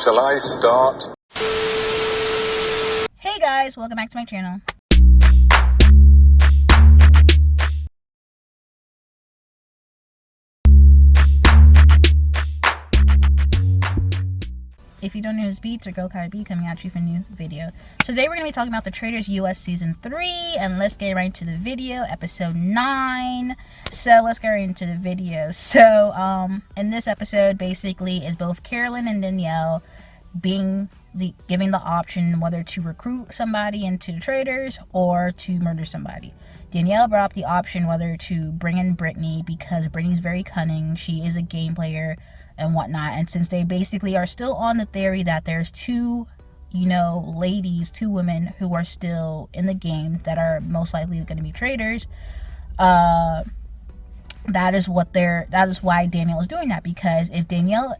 Shall I start? Hey guys, welcome back to my channel. If you don't know who's Beats or KylerB, coming at you for a new video. So today we're going to be talking about the Traitors US Season 3, and let's get right into the video, Episode 9. So let's get right into the video. So in this episode, basically, is both Carolyn and Danielle giving the option whether to recruit somebody into the Traitors or to murder somebody. Danielle brought up the option whether to bring in Brittany because Brittany's very cunning. She is a game player and whatnot, and since they basically are still on the theory that there's two women who are still in the game that are most likely going to be traitors, that is why Danielle is doing that, because if Danielle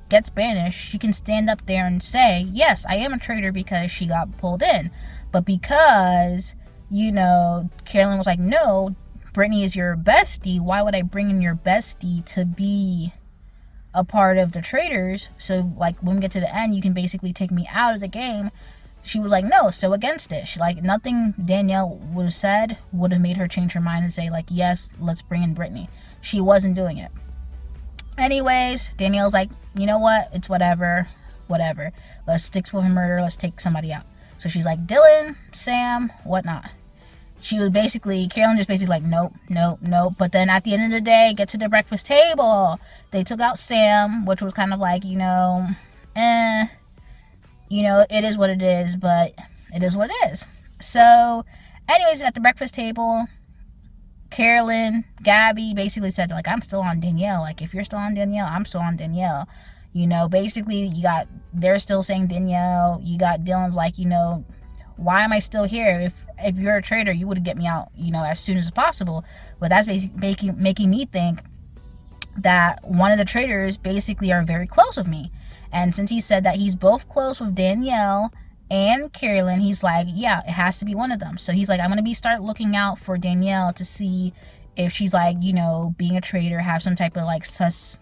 gets banished, she can stand up there and say, yes, I am a traitor because she got pulled in. But because Carolyn was like, no, Brittany is your bestie, why would I bring in your bestie to be a part of the Traitors? So like when we get to the end, you can basically take me out of the game. She was like, no, so against it. She, like, nothing Danielle would have said would have made her change her mind and say, like, yes, let's bring in Brittany. She wasn't doing it. Anyways, Danielle's like, you know what? It's whatever. Let's stick with a murder. Let's take somebody out. So she's like, Dylan, Sam, whatnot. Carolyn just basically like, nope. But then at the end of the day, get to the breakfast table. They took out Sam, which was kind of like, it is what it is, but it is what it is. So, anyways, at the breakfast table, Carolyn, Gabby basically said, like, I'm still on Danielle. Like, if you're still on Danielle, I'm still on Danielle. Basically, they're still saying Danielle. You got Dylan's like, why am I still here? If you're a traitor, you would get me out, as soon as possible. But that's basically making me think that one of the traitors basically are very close with me. And since he said that he's both close with Danielle and Carolyn, he's like, yeah, it has to be one of them. So he's like, I'm going to start looking out for Danielle to see if she's like, being a traitor, have some type of like sus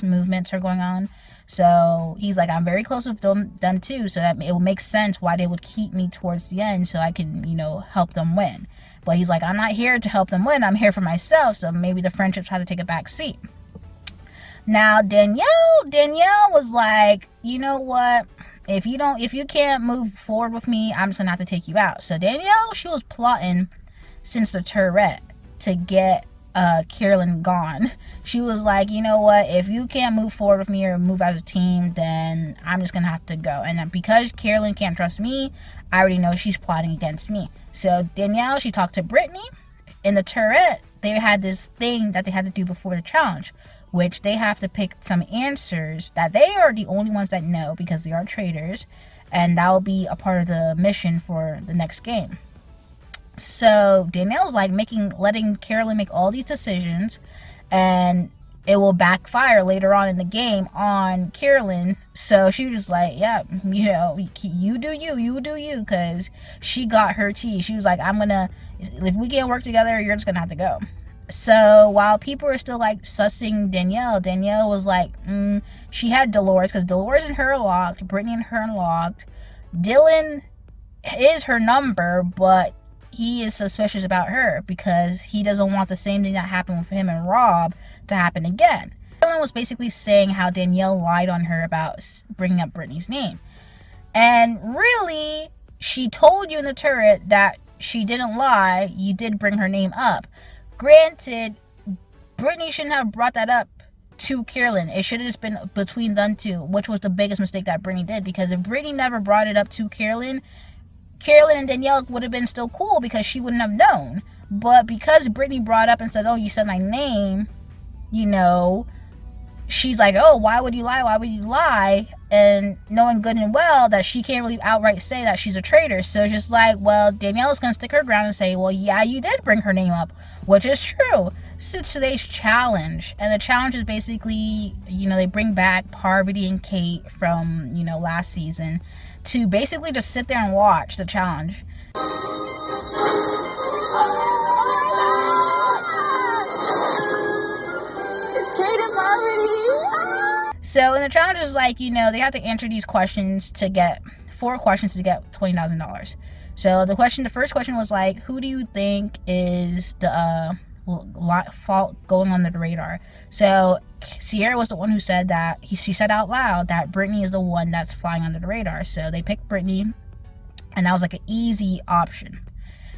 movements are going on. So he's like, I'm very close with them too, so that it will make sense why they would keep me towards the end so I can, help them win. But he's like, I'm not here to help them win, I'm here for myself, so maybe the friendships have to take a back seat. Now Danielle was like, you know what, if you can't move forward with me, I'm just gonna have to take you out. So Danielle, she was plotting since the turret to get Carolyn gone. She was like, you know what, if you can't move forward with me or move as a team, then I'm just gonna have to go. And because Carolyn can't trust me, I already know she's plotting against me. So Danielle, she talked to Brittany. In the turret, they had this thing that they had to do before the challenge, which they have to pick some answers that they are the only ones that know because they are traitors, and that will be a part of the mission for the next game. So Danielle's like letting Carolyn make all these decisions, and it will backfire later on in the game on Carolyn. So she was like, yeah, you do you, because she got her tea. She was like, if we can't work together, you're just gonna have to go. So while people are still like sussing Danielle was like, she had Dolores, because Dolores and her are locked, Brittany and her are locked. Dylan is her number, but he is suspicious about her because he doesn't want the same thing that happened with him and Rob to happen again. Carolyn was basically saying how Danielle lied on her about bringing up Brittany's name. And really, she told you in the turret that she didn't lie. You did bring her name up. Granted, Brittany shouldn't have brought that up to Carolyn. It should have just been between them two, which was the biggest mistake that Brittany did, because if Brittany never brought it up to Carolyn and Danielle would have been still cool because she wouldn't have known. But because Brittany brought up and said, oh, you said my name, she's like, oh, why would you lie? And knowing good and well that she can't really outright say that she's a traitor. So just like, well, Danielle's gonna stick her ground and say, well, yeah, you did bring her name up, which is true. This is today's challenge, and the challenge is basically, they bring back Parvati and Kate from, last season to basically just sit there and watch the challenge. So, and the challenge is like, you know, they have to answer these questions to get 4 questions to get $20,000. So the first question was like, who do you think is the fault going under the radar? So Sierra was the one who said that she said out loud that Brittany is the one that's flying under the radar. So they picked Brittany, and that was like an easy option.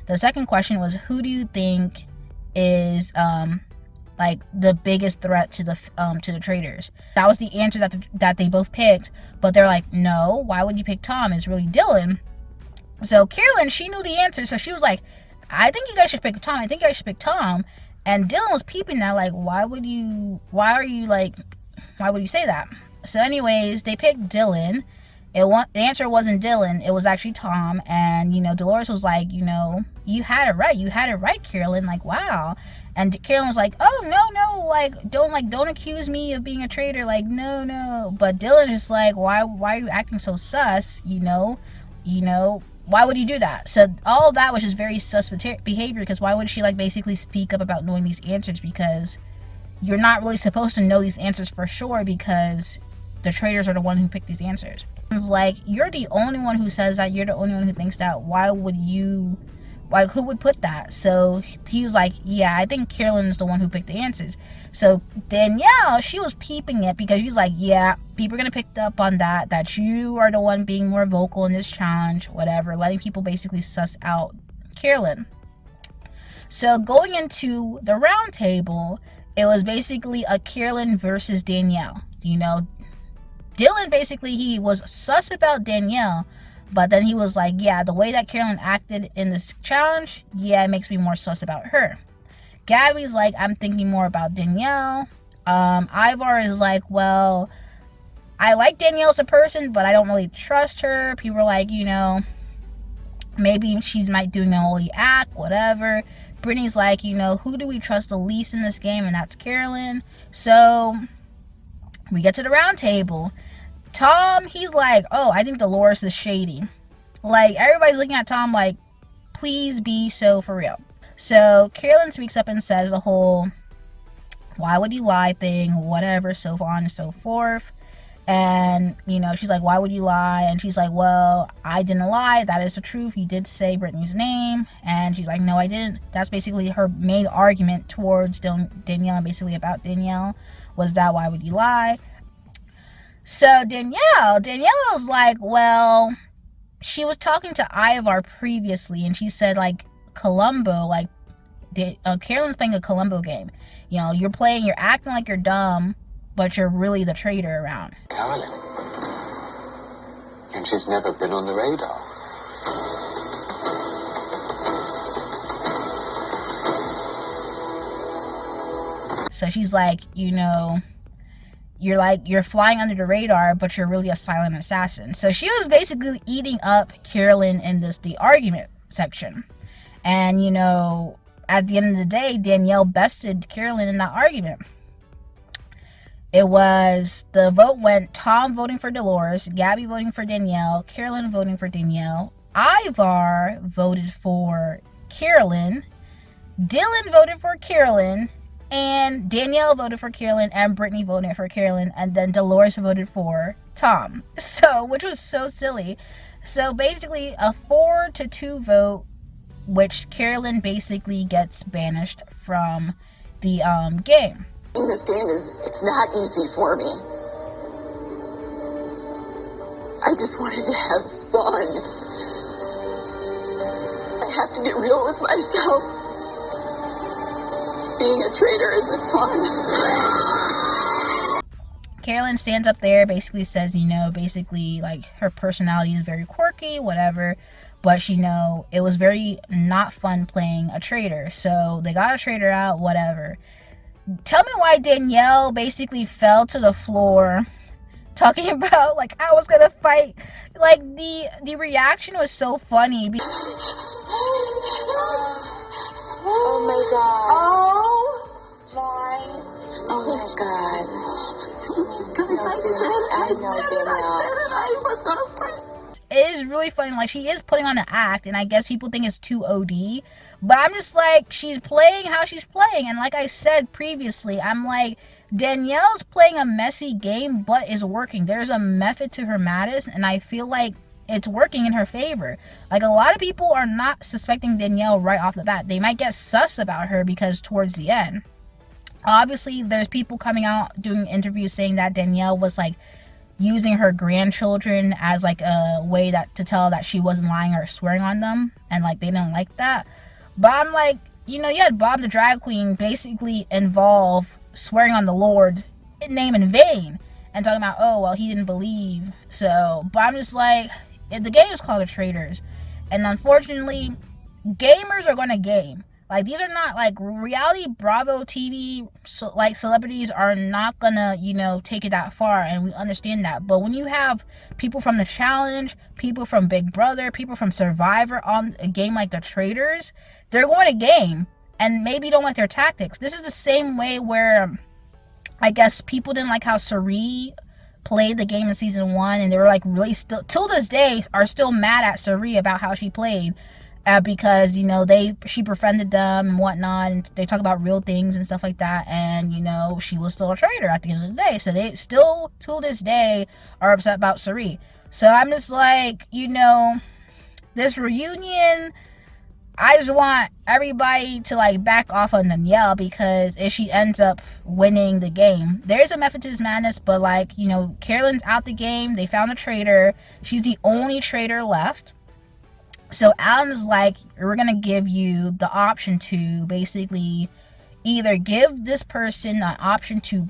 The second question was, who do you think is like the biggest threat to the Traitors? That was the answer that they both picked, but they're like, no, why would you pick Tom? It's really Dylan. So Carolyn, she knew the answer, so she was like, I think you guys should pick Tom. I think you guys should pick Tom. And Dylan was peeping that, like, why would you say that? So anyways, they picked Dylan. The answer wasn't Dylan, it was actually Tom. And, you know, Dolores was like, you know, you had it right, Carolyn, like, wow. And Carolyn was like, oh, no, like, don't accuse me of being a traitor, like, no. But Dylan is like, why are you acting so sus, you know, why would you do that? So all of that was just very sus behavior, because why would she, like, basically speak up about knowing these answers? Because you're not really supposed to know these answers for sure, because the Traitors are the one who picked these answers. It's like, you're the only one who says that, you're the only one who thinks that, who would put that? So he was like, yeah, I think Carolyn is the one who picked the answers. So Danielle, she was peeping it, because she's like, yeah, people are going to pick up on that you are the one being more vocal in this challenge, whatever, letting people basically suss out Carolyn. So going into the round table, it was basically a Carolyn versus Danielle. You know, Dylan, basically, he was sus about Danielle, but then he was like, yeah, the way that Carolyn acted in this challenge, yeah, it makes me more sus about her. Gabby's like, I'm thinking more about Danielle. Ivar is like, well, I like Danielle as a person, but I don't really trust her. People are like, you know, maybe she's might doing an holy act, whatever. Brittany's like, you know, who do we trust the least in this game? And that's Carolyn. So we get to the round table. Tom, he's like, oh, I think Dolores is shady. Like, everybody's looking at Tom like, please be so for real. So Carolyn speaks up and says the whole, why would you lie thing, whatever, so on and so forth. And, you know, she's like, why would you lie? And she's like, well, I didn't lie. That is the truth. You did say Brittany's name. And she's like, no, I didn't. That's basically her main argument towards Danielle, and basically about Danielle, was that, why would you lie? So Danielle was like, well, she was talking to Ivar previously, and she said, like, Columbo, like, Carolyn's playing a Columbo game. You know, you're acting like you're dumb, but you're really the traitor around. Carolyn. And she's never been on the radar. So she's like, you know, you're flying under the radar, but you're really a silent assassin. So she was basically eating up Carolyn in the argument section. And, you know, at the end of the day, Danielle bested Carolyn in that argument. The vote went Tom voting for Dolores, Gabby voting for Danielle, Carolyn voting for Danielle, Ivar voted for Carolyn, Dylan voted for Carolyn, and Danielle voted for Carolyn, and Brittany voted for Carolyn, and then Dolores voted for Tom. So, which was so silly. So basically a 4-2 vote, which Carolyn basically gets banished from the game. This game it's not easy for me. I just wanted to have fun. I have to get real with myself. Being a traitor isn't fun. Carolyn stands up there, basically says, you know, basically, like, her personality is very quirky, whatever, but, you know, it was very not fun playing a traitor. So they got a traitor out, whatever. Tell me why Danielle basically fell to the floor talking about, like, I was gonna fight. Like, the reaction was so funny. Oh my god. Oh my god. I know, Danielle. I was gonna fight. It is really funny. Like, she is putting on an act, and I guess people think it's too OD, but I'm just like, she's playing how she's playing. And like I said previously, I'm like, Danielle's playing a messy game, but is working. There's a method to her madness, and I feel like it's working in her favor. Like, a lot of people are not suspecting Danielle right off the bat. They might get sus about her because towards the end, obviously, there's people coming out doing interviews saying that Danielle was like using her grandchildren as like a way that to tell that she wasn't lying or swearing on them, and like they didn't like that. But I'm like, you had Bob the drag queen basically involve swearing on the Lord name in vain and talking about, oh well, he didn't believe. So, but I'm just like, the game is called the Traitors, and unfortunately gamers are going to game. Like, these are not like reality Bravo TV, so like celebrities are not gonna, take it that far, and we understand that. But when you have people from the challenge, people from Big Brother, people from Survivor on a game like the Traitors, they're going to game, and maybe don't like their tactics. This is the same way where I guess people didn't like how Sari played the game in season 1, and they were like really still, till this day, are still mad at Sari about how she played. Because she befriended them and whatnot, and they talk about real things and stuff like that, and she was still a traitor at the end of the day. So they still to this day are upset about Sari. So I'm just like, this reunion, I just want everybody to like back off on Danielle, because if she ends up winning the game, there's a method to this madness. But like, Carolyn's out the game, they found a traitor, she's the only traitor left. So Alan is like, we're going to give you the option to basically either give this person an option to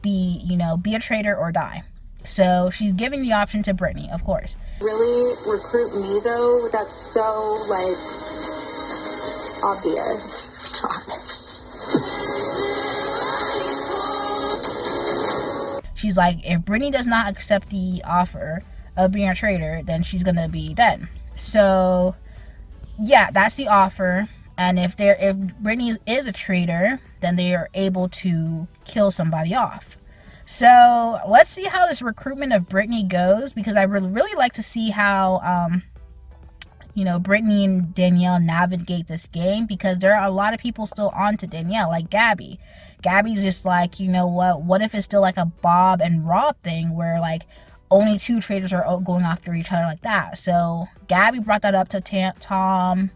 be a traitor or die. So she's giving the option to Brittany, of course. Really recruit me though? That's so like obvious. Stop. She's like, if Brittany does not accept the offer of being a traitor, then she's going to be dead. So, yeah, that's the offer. And if Brittany is a traitor, then they are able to kill somebody off. So let's see how this recruitment of Brittany goes, because I would really like to see how Brittany and Danielle navigate this game, because there are a lot of people still on to Danielle, like Gabby. Gabby's just like, what if it's still like a Bob and Rob thing where like only 2 traitors are going after each other like that. So Gabby brought that up to Tom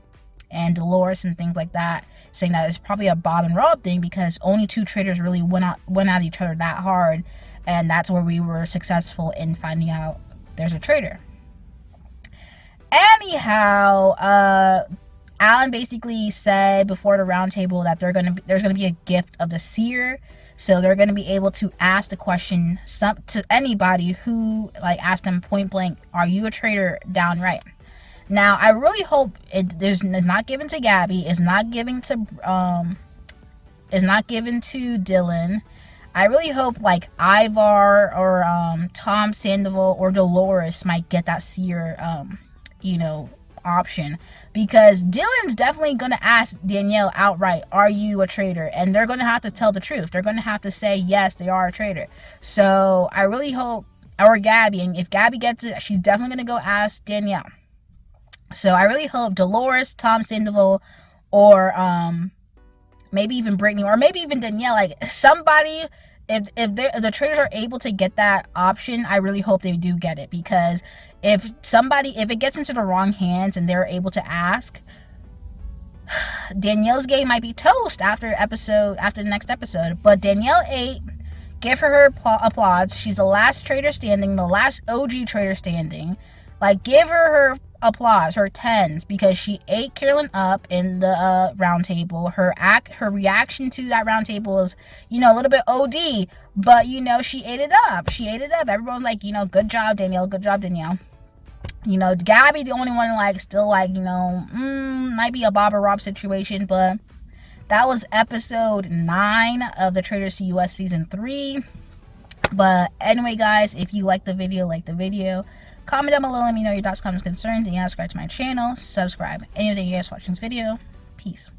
and Dolores and things like that, saying that it's probably a Bob and Rob thing, because only 2 traitors really went at each other that hard, and that's where we were successful in finding out there's a traitor. Anyhow, Alan basically said before the roundtable that there's gonna be a gift of the seer. So they're going to be able to ask the question to anybody who like asked them point blank, are you a traitor, downright. Now, I really hope it's not given to Gabby, it's not given to Dylan. I really hope like Ivar or Tom Sandoval or Dolores might get that seer option, because Dylan's definitely gonna ask Danielle outright, are you a traitor? And they're gonna have to tell the truth. They're gonna have to say yes, they are a traitor. So I really hope, or Gabby, and if Gabby gets it, she's definitely gonna go ask Danielle. So I really hope Dolores, Tom Sandoval, or maybe even Brittany, or maybe even Danielle, like somebody, if the traitors are able to get that option, I really hope they do get it, because if it gets into the wrong hands and they're able to ask, Danielle's game might be toast after the next episode. But Danielle ate, give her applause. She's the last traitor standing, the last OG traitor standing. Like, give her applause, her 10s, because she ate Carolyn up in the round table. Her reaction to that round table is, a little bit OD, but she ate it up. Everyone's like, good job, Danielle, good job, Danielle. Gabby, the only one like still like, might be a Bob or Rob situation, but that was episode 9 of the Traitors to US season 3. But anyway, guys, if you like the video, comment down below, let me know your thoughts, comments, concerns, and subscribe to my channel. Anything you guys watching this video. Peace.